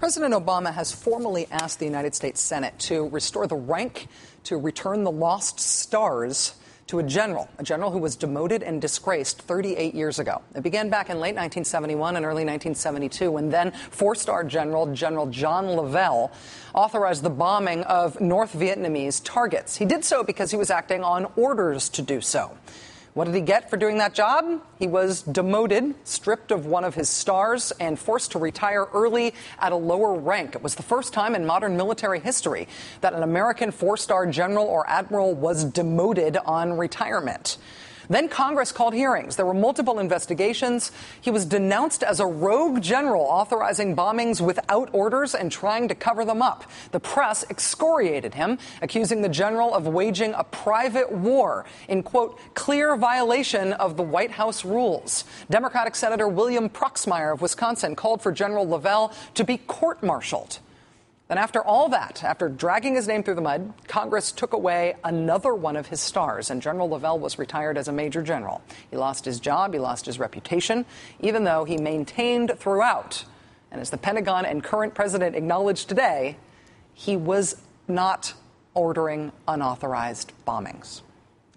President Obama has formally asked the United States Senate to restore the rank, to return the lost stars to a general who was demoted and disgraced 38 years ago. It began back in late 1971 and early 1972 when then four-star General John Levelle authorized the bombing of North Vietnamese targets. He did so because he was acting on orders to do so. What did he get for doing that job? He was demoted, stripped of one of his stars, and forced to retire early at a lower rank. It was the first time in modern military history that an American four-star general or admiral was demoted on retirement. Then Congress called hearings. There were multiple investigations. He was denounced as a rogue general authorizing bombings without orders and trying to cover them up. The press excoriated him, accusing the general of waging a private war in, quote, clear violation of the White House rules. Democratic Senator William Proxmire of Wisconsin called for General Levelle to be court-martialed. Then after all that, after dragging his name through the mud, Congress took away another one of his stars, and General Levelle was retired as a major general. He lost his job, he lost his reputation, even though he maintained throughout, and as the Pentagon and current president acknowledged today, he was not ordering unauthorized bombings.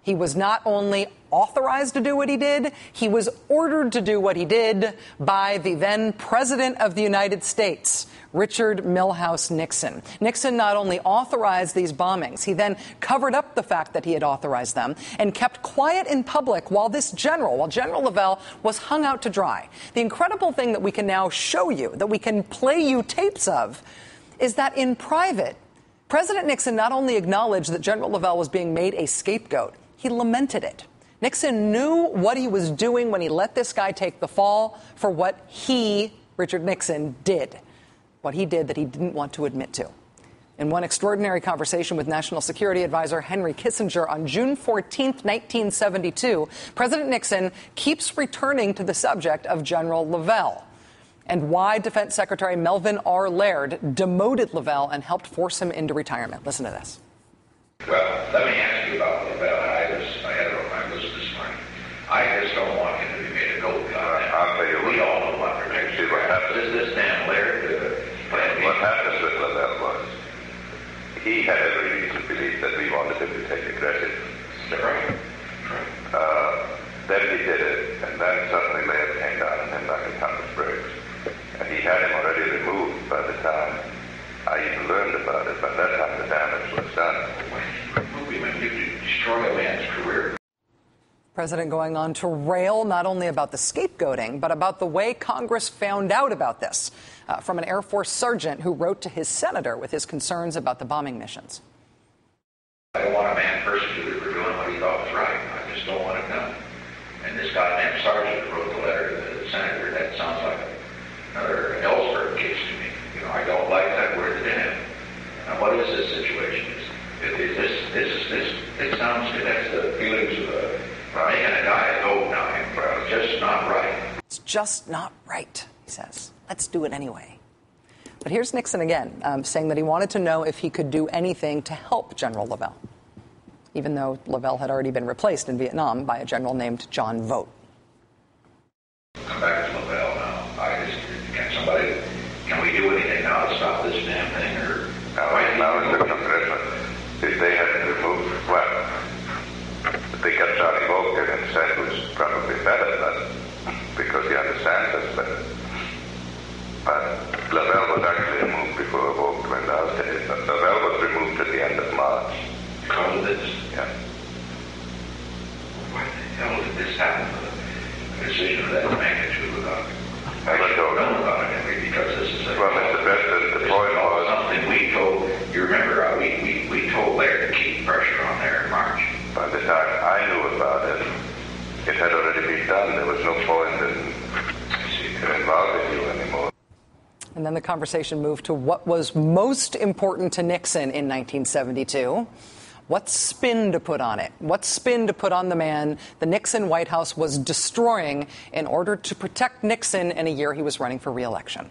He was not only authorized to do what he did, he was ordered to do what he did by the then President of the United States, Richard Milhous Nixon. Nixon not only authorized these bombings, he then covered up the fact that he had authorized them and kept quiet in public while General Levelle was hung out to dry. The incredible thing that we can now show you, that we can play you tapes of, is that in private, President Nixon not only acknowledged that General Levelle was being made a scapegoat, he lamented it. Nixon knew what he was doing when he let this guy take the fall for what he, Richard Nixon, did. What he did that he didn't want to admit to. In one extraordinary conversation with National Security Advisor Henry Kissinger on June 14, 1972, President Nixon keeps returning to the subject of General Levelle and why Defense Secretary Melvin R. Laird demoted Levelle and helped force him into retirement. Listen to this. Well, let me ask you about Levelle. I had it on my list this morning. I just don't want him to be made a gold guy. I'll tell you we all know what protection. What happens is this damn Laird? What happens with Levelle was he had every reason to believe that we wanted him to take aggressive steps. Right. Then he did it, and then suddenly Laird came down on him like a ton of bricks. And he had him already removed by the time I even learned about it. By that time, the damage was done. You could destroy a man's career. President going on to rail not only about the scapegoating, but about the way Congress found out about this from an Air Force sergeant who wrote to his senator with his concerns about the bombing missions. I don't want a man persecuted for doing what he thought was right. I just don't want it done. And this goddamn sergeant wrote the letter to the senator. That sounds like another Ellsberg case to me. You know, I don't like that word to him. Now, what is this situation? It sounds good. That's the feelings of making a guy a gold now. It's just not right. It's just not right, he says. Let's do it anyway. But here's Nixon again, saying that he wanted to know if he could do anything to help General Levelle, even though Levelle had already been replaced in Vietnam by a general named John Vogt. Come back to Levelle now. Can we do anything now to stop this damn thing? Or now it's a commitment. If they had removed, they kept Johnny Vogt in and said it was probably better than, because he understands us better. But Levelle was actually removed before Vogt went out. Levelle was removed at the end of March. Because of this? Yeah. Why the hell did this happen? A decision of that magnitude without... I don't know about it, Henry, because this is Well, Mr. President, the point was... something we told... You remember, we told Laird to keep pressure on there in March. By the time I knew about it, it had already been done. There was no point in involving you anymore. And then the conversation moved to what was most important to Nixon in 1972. What spin to put on it? What spin to put on the man the Nixon White House was destroying in order to protect Nixon in a year he was running for re-election?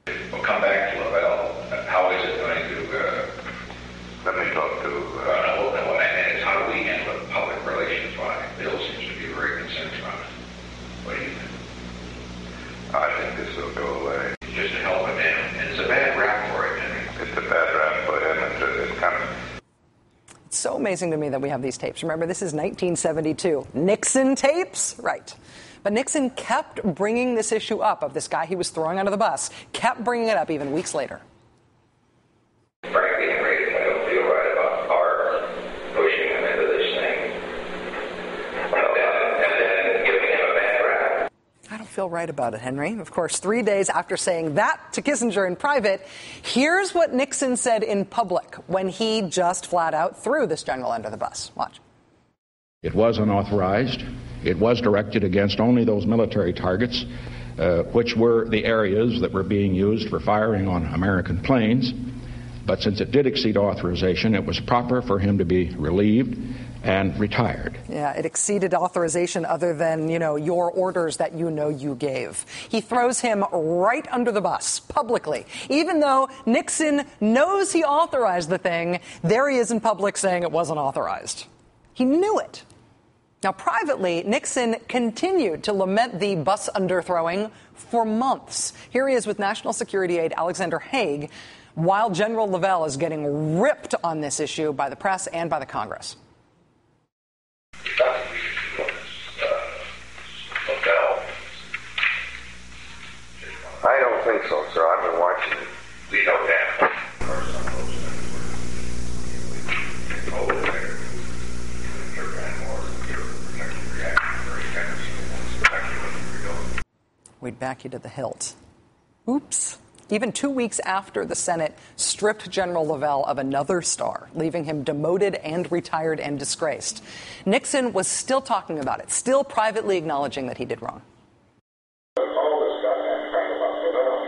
We'll come back to Levelle. How is it going to... Let me talk to... what I meant is how do we handle it public relations-wise? Bill seems to be very concerned about it. What do you think? I think this will go away. Just to help him in his amazing to me that we have these tapes. Remember, this is 1972. Nixon tapes? Right. But Nixon kept bringing this issue up of this guy he was throwing under the bus, kept bringing it up even weeks later. Frankly, Henry, I don't feel right about our pushing him into this thing and then giving him a bad rap. I don't feel right about it, Henry. Of course, 3 days after saying that to Kissinger in private, here's what Nixon said in public when he just flat out threw this general under the bus. Watch. It was unauthorized. It was directed against only those military targets, which were the areas that were being used for firing on American planes. But since it did exceed authorization, it was proper for him to be relieved and retired. Yeah, it exceeded authorization other than, your orders that you gave. He throws him right under the bus, publicly. Even though Nixon knows he authorized the thing, there he is in public saying it wasn't authorized. He knew it. Now, privately, Nixon continued to lament the bus underthrowing for months. Here he is with National Security aide Alexander Haig, while General Levelle is getting ripped on this issue by the press and by the Congress. I don't think so, sir. I've been watching it. We know that. We'd back you to the hilt. Oops. Even 2 weeks after the Senate stripped General Levelle of another star, leaving him demoted and retired and disgraced, Nixon was still talking about it, still privately acknowledging that he did wrong. All this goddamn crap about Levelle,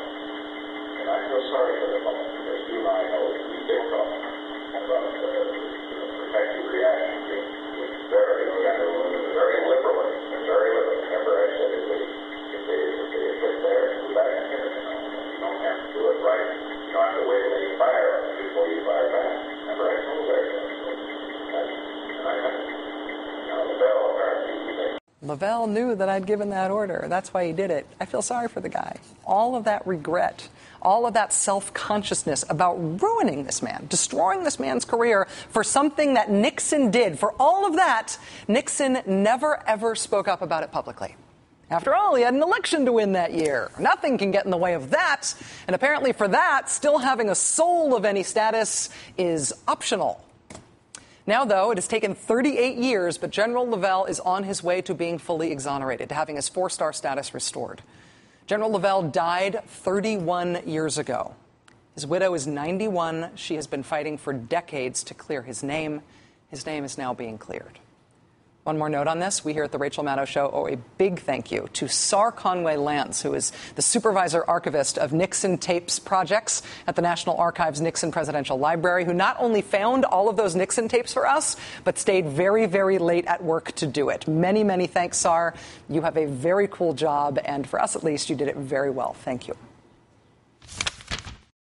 and I feel sorry for them all, because you and I know that we did talk about protective reaction was very liberal, and very liberal. Remember I said if they put there and go back and hit it, you don't have to do it right. You don't have to wait till you fire before you fire back. Remember I told that. Levelle apparently Levelle knew that I'd given that order. That's why he did it. I feel sorry for the guy. All of that regret, all of that self-consciousness about ruining this man, destroying this man's career for something that Nixon did. For all of that, Nixon never, ever spoke up about it publicly. After all, he had an election to win that year. Nothing can get in the way of that. And apparently for that, still having a soul of any status is optional. Now, though, it has taken 38 years, but General Levelle is on his way to being fully exonerated, to having his 4-star status restored. General Levelle died 31 years ago. His widow is 91. She has been fighting for decades to clear his name. His name is now being cleared. One more note on this. We here at the Rachel Maddow Show owe a big thank you to Sar Conway Lance, who is the supervisor archivist of Nixon tapes projects at the National Archives Nixon Presidential Library, who not only found all of those Nixon tapes for us, but stayed very, very late at work to do it. Many, many thanks, Sar. You have a very cool job, and for us at least, you did it very well. Thank you.